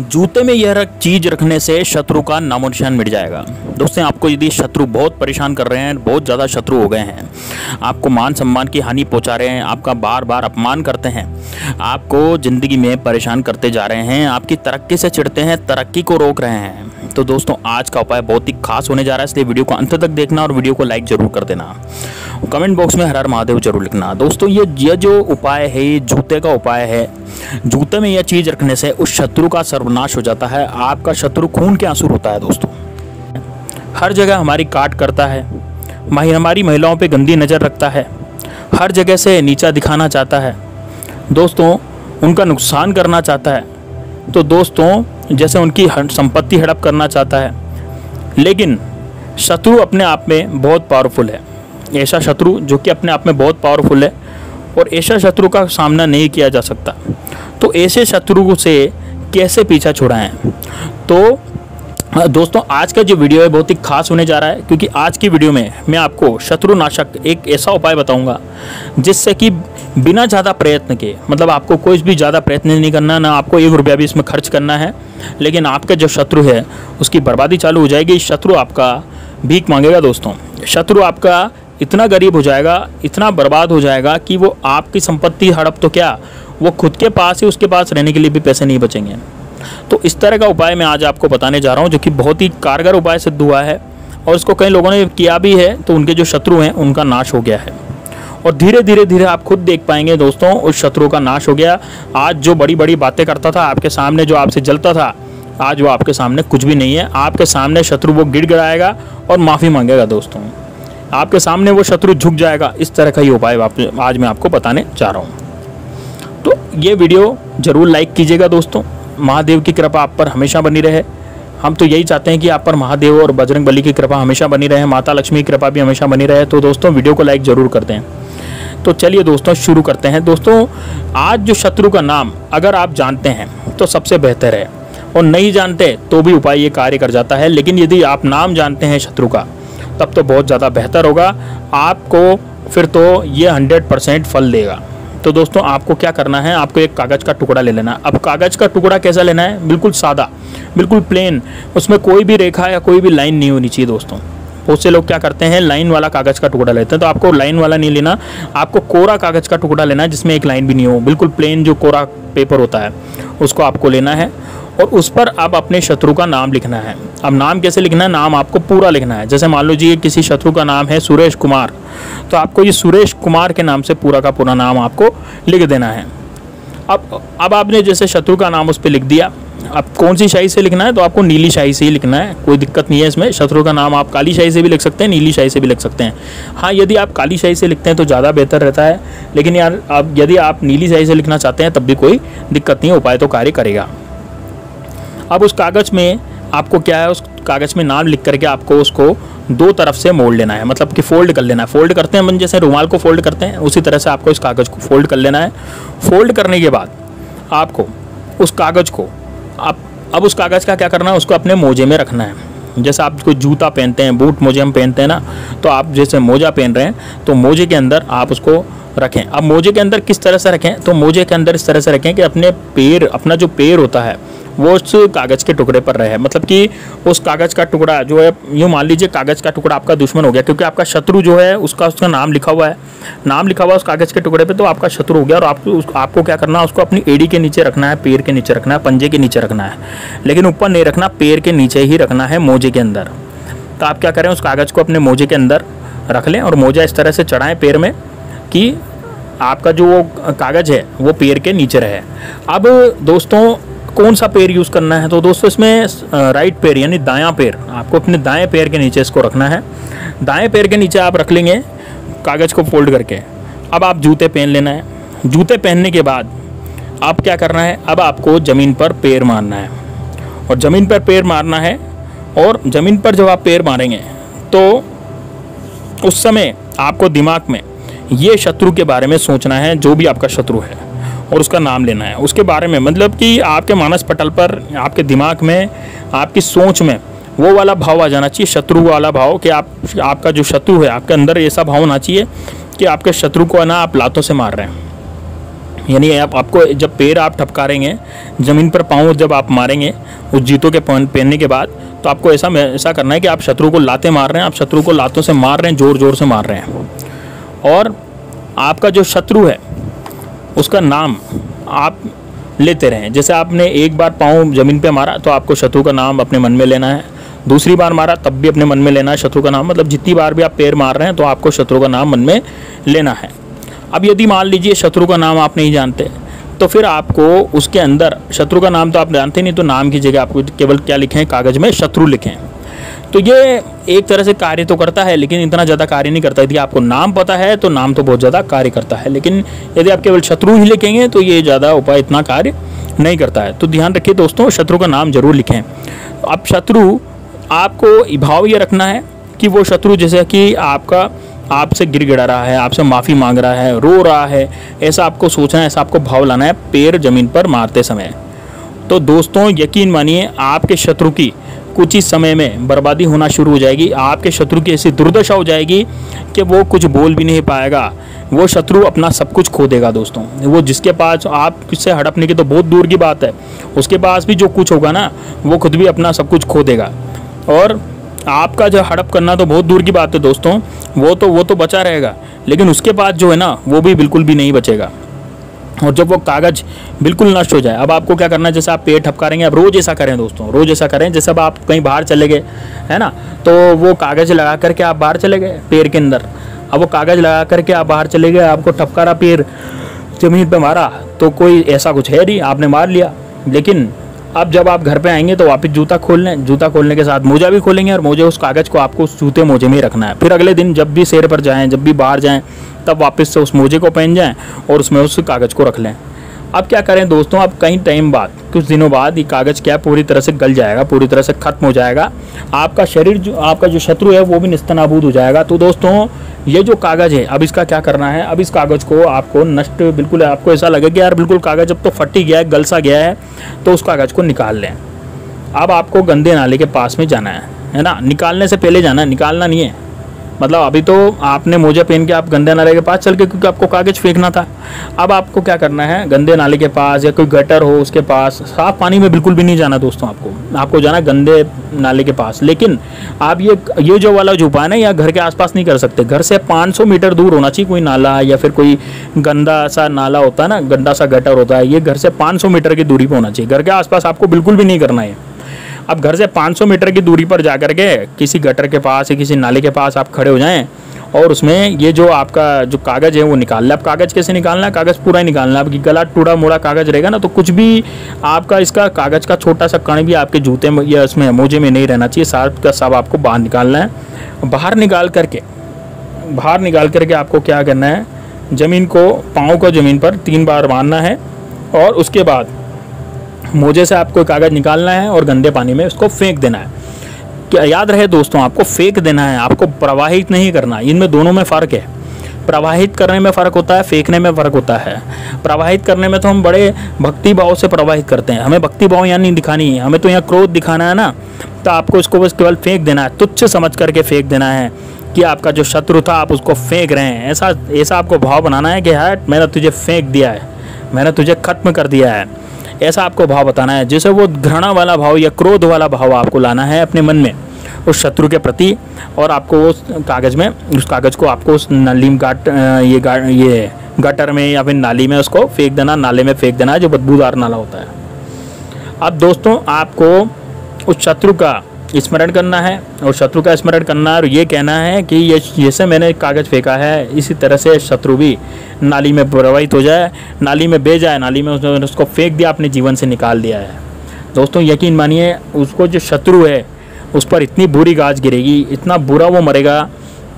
जूते में यह चीज रखने से शत्रु का नामो निशान मिट जाएगा। दोस्तों, आपको यदि शत्रु बहुत परेशान कर रहे हैं, बहुत ज़्यादा शत्रु हो गए हैं, आपको मान सम्मान की हानि पहुंचा रहे हैं, आपका बार बार अपमान करते हैं, आपको ज़िंदगी में परेशान करते जा रहे हैं, आपकी तरक्की से चिढ़ते हैं, तरक्की को रोक रहे हैं, तो दोस्तों आज का उपाय बहुत ही खास होने जा रहा है, इसलिए वीडियो को अंत तक देखना और वीडियो को लाइक जरूर कर देना। कमेंट बॉक्स में हर हर महादेव जरूर लिखना। दोस्तों, ये जो उपाय है, ये जूते का उपाय है। जूते में यह चीज़ रखने से उस शत्रु का सर्वनाश हो जाता है। आपका शत्रु खून के आंसू होता है। दोस्तों, हर जगह हमारी काट करता है, हमारी महिलाओं पे गंदी नज़र रखता है, हर जगह से नीचा दिखाना चाहता है, दोस्तों उनका नुकसान करना चाहता है, तो दोस्तों जैसे उनकी संपत्ति हड़प करना चाहता है। लेकिन शत्रु अपने आप में बहुत पावरफुल है। ऐसा शत्रु जो कि अपने आप में बहुत पावरफुल है और ऐसा शत्रु का सामना नहीं किया जा सकता, तो ऐसे शत्रु से कैसे पीछा छुड़ाएं। तो दोस्तों, आज का जो वीडियो है बहुत ही खास होने जा रहा है, क्योंकि आज की वीडियो में मैं आपको शत्रुनाशक एक ऐसा उपाय बताऊंगा जिससे कि बिना ज़्यादा प्रयत्न के, मतलब आपको कोई भी ज़्यादा प्रयत्न नहीं करना, ना आपको 1 रुपया भी इसमें खर्च करना है, लेकिन आपका जो शत्रु है उसकी बर्बादी चालू हो जाएगी। शत्रु आपका भीख मांगेगा। दोस्तों, शत्रु आपका इतना गरीब हो जाएगा, इतना बर्बाद हो जाएगा कि वो आपकी संपत्ति हड़प तो क्या, वो खुद के पास ही, उसके पास रहने के लिए भी पैसे नहीं बचेंगे। तो इस तरह का उपाय मैं आज आपको बताने जा रहा हूँ, जो कि बहुत ही कारगर उपाय सिद्ध हुआ है और इसको कई लोगों ने किया भी है, तो उनके जो शत्रु हैं उनका नाश हो गया है और धीरे धीरे आप खुद देख पाएंगे। दोस्तों, उस शत्रु का नाश हो गया। आज जो बड़ी बड़ी बातें करता था आपके सामने, जो आपसे जलता था, आज वो आपके सामने कुछ भी नहीं है। आपके सामने शत्रु वो गिड़गिड़ाएगा और माफ़ी मांगेगा। दोस्तों, आपके सामने वो शत्रु झुक जाएगा। इस तरह का ही उपाय आज मैं आपको बताने जा रहा हूँ। तो ये वीडियो ज़रूर लाइक कीजिएगा। दोस्तों, महादेव की कृपा आप पर हमेशा बनी रहे। हम तो यही चाहते हैं कि आप पर महादेव और बजरंगबली की कृपा हमेशा बनी रहे, माता लक्ष्मी की कृपा भी हमेशा बनी रहे। तो दोस्तों, वीडियो को लाइक ज़रूर करते हैं। तो चलिए दोस्तों शुरू करते हैं। दोस्तों, आज जो शत्रु का नाम अगर आप जानते हैं तो सबसे बेहतर है, और नहीं जानते तो भी उपाय ये कार्य कर जाता है। लेकिन यदि आप नाम जानते हैं शत्रु का, तब तो बहुत ज़्यादा बेहतर होगा आपको, फिर तो ये 100% फल देगा। तो दोस्तों, आपको क्या करना है, आपको एक कागज़ का टुकड़ा ले लेना है। अब कागज़ का टुकड़ा कैसा लेना है, बिल्कुल सादा, बिल्कुल प्लेन, उसमें कोई भी रेखा या कोई भी लाइन नहीं होनी चाहिए। दोस्तों, बहुत से लोग क्या करते हैं, लाइन वाला कागज़ का टुकड़ा लेते हैं, तो आपको लाइन वाला नहीं लेना, आपको कोरा कागज़ का टुकड़ा लेना है जिसमें एक लाइन भी नहीं हो, बिल्कुल प्लेन जो कोरा पेपर होता है उसको आपको लेना है और उस पर आप अपने शत्रु का नाम लिखना है। अब नाम कैसे लिखना है, नाम आपको पूरा लिखना है। जैसे मान लीजिए किसी शत्रु का नाम है सुरेश कुमार, तो आपको ये सुरेश कुमार के नाम से पूरा का पूरा नाम आपको लिख देना है। अब आपने जैसे शत्रु का नाम उस पर लिख दिया। अब कौन सी शाही से लिखना है, तो आपको नीली शाही से ही लिखना है, कोई दिक्कत नहीं है इसमें। शत्रु का नाम आप काली शाही से भी लिख सकते हैं, नीली शाही से भी लिख सकते हैं। हाँ, यदि आप काली शाही से लिखते हैं तो ज़्यादा बेहतर रहता है, लेकिन यार अब यदि आप नीली शाही से लिखना चाहते हैं तब भी कोई दिक्कत नहीं है, उपाय तो कार्य करेगा। अब उस कागज़ में आपको क्या है, उस कागज़ में नाम लिख करके आपको उसको 2 तरफ से मोड़ लेना है, मतलब कि फोल्ड कर लेना है। फोल्ड करते हैं मन, जैसे रुमाल को फोल्ड करते हैं, उसी तरह से आपको इस कागज़ को फोल्ड कर लेना है। फोल्ड करने के बाद आपको उस कागज़ को अब उस कागज़ का क्या करना है, उसको अपने मोजे में रखना है। जैसे आप कोई जूता पहनते हैं, बूट मोजे हम पहनते हैं ना, तो आप जैसे मोजा पहन रहे हैं तो मोजे के अंदर आप उसको रखें। अब मोजे के अंदर किस तरह से रखें, तो मोजे के अंदर इस तरह से रखें कि अपना जो पैर होता है वो उस कागज़ के टुकड़े पर रहे, मतलब कि उस कागज़ का टुकड़ा जो है, यूँ मान लीजिए कागज़ का टुकड़ा आपका दुश्मन हो गया, क्योंकि आपका शत्रु जो है उसका नाम लिखा हुआ है, नाम लिखा हुआ है उस कागज़ के टुकड़े पे, तो आपका शत्रु हो गया। और आपको क्या करना है, उसको अपनी एड़ी के नीचे रखना है, पैर के नीचे रखना है, पंजे के नीचे रखना है, लेकिन ऊपर नहीं रखना, पैर के नीचे ही रखना है, मोजे के अंदर। तो आप क्या करें, उस कागज़ को अपने मोजे के अंदर रख लें और मोजा इस तरह से चढ़ाएँ पैर में कि आपका जो वो कागज़ है वो पैर के नीचे रहे। अब दोस्तों, कौन सा पैर यूज़ करना है, तो दोस्तों इसमें राइट पैर यानी दायां पैर, आपको अपने दाएं पैर के नीचे इसको रखना है। दाएं पैर के नीचे आप रख लेंगे कागज़ को फोल्ड करके। अब आप जूते पहन लेना है। जूते पहनने के बाद आप क्या करना है, अब आपको ज़मीन पर पैर मारना है और ज़मीन पर पैर मारना है। और ज़मीन पर जब आप पैर मारेंगे तो उस समय आपको दिमाग में ये शत्रु के बारे में सोचना है, जो भी आपका शत्रु है, और उसका नाम लेना है उसके बारे में, मतलब कि आपके मानस पटल पर, आपके दिमाग में, आपकी सोच में वो वाला भाव आ जाना चाहिए, शत्रु वाला भाव, कि आपका जो शत्रु है, आपके अंदर ऐसा भाव होना चाहिए कि आपके शत्रु को ना आप लातों से मार रहे हैं। यानी आपको जब पैर आप ठपकारेंगे ज़मीन पर, पाँव जब आप मारेंगे उस जूतों के पहनने के बाद, तो आपको ऐसा करना है कि आप शत्रु को लाते मार रहे हैं, आप शत्रु को लातों से मार रहे हैं, ज़ोर ज़ोर से मार रहे हैं। और आपका जो शत्रु है उसका नाम आप लेते रहें। जैसे आपने एक बार पाँव ज़मीन पे मारा तो आपको शत्रु का नाम अपने मन में लेना है, दूसरी बार मारा तब भी अपने मन में लेना है शत्रु का नाम। मतलब जितनी बार भी आप पैर मार रहे हैं तो आपको शत्रु का नाम मन में लेना है। अब यदि मान लीजिए शत्रु का नाम आप नहीं जानते, तो फिर आपको उसके अंदर, शत्रु का नाम तो आप जानते नहीं, तो नाम की जगह आपको केवल क्या लिखें, कागज़ में शत्रु लिखें। तो ये एक तरह से कार्य तो करता है, लेकिन इतना ज़्यादा कार्य नहीं करता। यदि आपको नाम पता है तो नाम तो बहुत ज़्यादा कार्य करता है, लेकिन यदि आप केवल शत्रु ही लिखेंगे तो ये ज़्यादा उपाय इतना कार्य नहीं करता है। तो ध्यान रखिए दोस्तों, शत्रु का नाम जरूर लिखें। अब शत्रु, आपको भाव ये रखना है कि वो शत्रु जैसे कि आपसे गिड़गिड़ा रहा है, आपसे माफ़ी मांग रहा है, रो रहा है, ऐसा आपको सोचना है, ऐसा आपको भाव लाना है पैर ज़मीन पर मारते समय। तो दोस्तों यकीन मानिए, आपके शत्रु की कुछ ही समय में बर्बादी होना शुरू हो जाएगी। आपके शत्रु की ऐसी दुर्दशा हो जाएगी कि वो कुछ बोल भी नहीं पाएगा। वो शत्रु अपना सब कुछ खो देगा दोस्तों। वो जिसके पास, आप किससे हड़पने की तो बहुत दूर की बात है, उसके पास भी जो कुछ होगा ना, वो खुद भी अपना सब कुछ खो देगा। और आपका जो हड़प करना तो बहुत दूर की बात है दोस्तों, वो तो बचा रहेगा, लेकिन उसके पास जो है ना, वो भी बिल्कुल भी नहीं बचेगा। और जब वो कागज़ बिल्कुल नष्ट हो जाए, अब आपको क्या करना है, जैसे आप पेट ठपकारेंगे, अब रोज़ ऐसा करें दोस्तों, रोज़ ऐसा करें। जैसे अब आप कहीं बाहर चले गए, है ना, तो वो कागज़ लगा करके आप बाहर चले गए पैर के अंदर। अब वो कागज़ लगा करके आप बाहर चले गए, आपको ठपकारा, पैर ज़मीन पे मारा, तो कोई ऐसा कुछ है नहीं, आपने मार लिया। लेकिन अब जब आप घर पे आएंगे तो वापस जूता खोल लें, जूता खोलने के साथ मोजा भी खोलेंगे, और मोजे, उस कागज़ को आपको उस जूते मोजे में ही रखना है। फिर अगले दिन जब भी सैर पर जाएँ, जब भी बाहर जाएँ, तब वापस से उस मोजे को पहन जाएँ और उसमें उस कागज़ को रख लें। अब क्या करें दोस्तों, अब कई टाइम बाद, कुछ दिनों बाद ये कागज़ क्या पूरी तरह से गल जाएगा, पूरी तरह से ख़त्म हो जाएगा। आपका शरीर, जो आपका जो शत्रु है वो भी निस्तनाबूद हो जाएगा। तो दोस्तों ये जो कागज़ है, अब इसका क्या करना है, अब इस कागज़ को आपको नष्ट, बिल्कुल आपको ऐसा लगे कि यार बिल्कुल कागज़ अब तो फट ही गया है, गल सा गया है, तो उस कागज़ को निकाल लें। अब आपको गंदे नाले के पास में जाना है ना, निकालने से पहले जाना है, निकालना नहीं है। मतलब अभी तो आपने मोजा पहन के आप गंदे नाले के पास चल के, क्योंकि आपको कागज़ फेंकना था। अब आपको क्या करना है, गंदे नाले के पास या कोई गटर हो उसके पास, साफ पानी में बिल्कुल भी नहीं जाना दोस्तों, आपको जाना गंदे नाले के पास। लेकिन आप ये जो वाला जो उपाय है ना, या घर के आसपास नहीं कर सकते। घर से 500 मीटर दूर होना चाहिए कोई नाला, या फिर कोई गंदा सा नाला होता है ना, गंदा सा गटर होता है, ये घर से 500 मीटर की दूरी पर होना चाहिए। घर के आसपास आपको बिल्कुल भी नहीं करना है। अब घर से 500 मीटर की दूरी पर जाकर के किसी गटर के पास या किसी नाले के पास आप खड़े हो जाएं, और उसमें ये जो आपका जो कागज़ है वो निकाल लें। अब कागज़ कैसे निकालना है, कागज़ पूरा ही निकालना है। आपकी गला टूटा मोड़ा कागज़ रहेगा ना, तो कुछ भी आपका इसका कागज़ का छोटा सा कण भी आपके जूते में या उसमें मोजे में नहीं रहना चाहिए। सब का सब आपको बाहर निकालना है। बाहर निकाल करके आपको क्या करना है, ज़मीन को, पाँव को ज़मीन पर 3 बार मारना है, और उसके बाद मोजे से आपको कागज़ निकालना है और गंदे पानी में उसको फेंक देना है। क्या याद रहे दोस्तों, आपको फेंक देना है, आपको प्रवाहित नहीं करना। इनमें दोनों में फ़र्क है। प्रवाहित करने में फ़र्क होता है, फेंकने में फ़र्क होता है। प्रवाहित करने में तो हम बड़े भक्ति भाव से प्रवाहित करते हैं, हमें भक्ति भाव यहाँ नहीं दिखानी है, हमें तो यहाँ क्रोध दिखाना है ना। तो आपको इसको बस केवल फेंक देना है, तुच्छ समझ करके फेंक देना है कि आपका जो शत्रु था आप उसको फेंक रहे हैं। ऐसा आपको भाव बनाना है कि यार मैंने तुझे फेंक दिया है, मैंने तुझे खत्म कर दिया है, ऐसा आपको भाव बताना है। जैसे वो घृणा वाला भाव या क्रोध वाला भाव आपको लाना है अपने मन में उस शत्रु के प्रति, और आपको उस कागज़ को आपको उस नली में ये गटर में या फिर नाली में उसको फेंक देना, नाले में फेंक देना, जो बदबूदार नाला होता है। अब दोस्तों आपको उस शत्रु का स्मरण करना है, और शत्रु का स्मरण करना है, और ये कहना है कि ये जैसे मैंने कागज़ फेंका है, इसी तरह से शत्रु भी नाली में प्रवाहित हो जाए, नाली में बह जाए, नाली में उसको फेंक दिया, अपने जीवन से निकाल दिया है। दोस्तों यकीन मानिए, उसको जो शत्रु है उस पर इतनी बुरी गाज गिरेगी, इतना बुरा वो मरेगा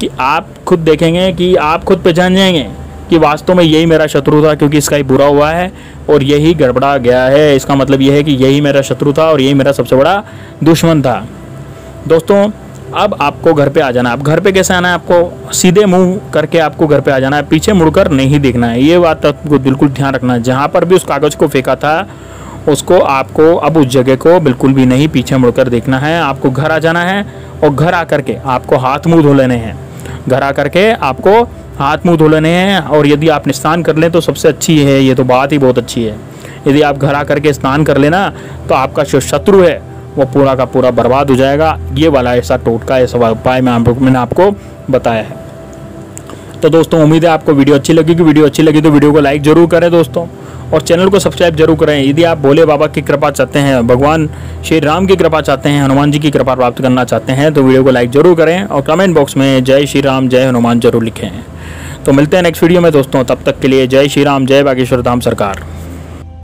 कि आप खुद देखेंगे, कि आप खुद पहचान जाएंगे कि वास्तव में यही मेरा शत्रु था, क्योंकि इसका ही बुरा हुआ है और यही गड़बड़ा गया है। इसका मतलब यह है कि यही मेरा शत्रु था और यही मेरा सबसे बड़ा दुश्मन था। दोस्तों अब आपको घर पे आ जाना है। अब घर पे कैसे आना है, आपको सीधे मुंह करके आपको घर पे आ जाना है, पीछे मुड़कर नहीं देखना है। ये बात आपको बिल्कुल ध्यान रखना है। जहाँ पर भी उस कागज़ को फेंका था उसको आपको अब उस जगह को बिल्कुल भी नहीं पीछे मुड़कर देखना है। आपको घर आ जाना है, और घर आकर के आपको हाथ मुंह धो लेने हैं। घर आकर के आपको हाथ मुंह धो लेने हैं। और यदि आप स्नान कर लें तो सबसे अच्छी है, ये तो बात ही बहुत अच्छी है। यदि आप घर आकर के स्नान कर लेना तो आपका जो शत्रु है वो पूरा का पूरा बर्बाद हो जाएगा। ये वाला ऐसा टोटका, ऐसा उपाय मैंने आपको बताया है। तो दोस्तों उम्मीद है आपको वीडियो अच्छी लगेगी। वीडियो अच्छी लगी तो वीडियो को लाइक जरूर करें दोस्तों, और चैनल को सब्सक्राइब जरूर करें। यदि आप भोले बाबा की कृपा चाहते हैं, भगवान श्री राम की कृपा चाहते हैं, हनुमान जी की कृपा प्राप्त करना चाहते हैं तो वीडियो को लाइक जरूर करें और कमेंट बॉक्स में जय श्री राम जय हनुमान जरूर लिखें। तो मिलते हैं नेक्स्ट वीडियो में दोस्तों, तब तक के लिए जय श्री राम जय बागेश्वर धाम सरकार।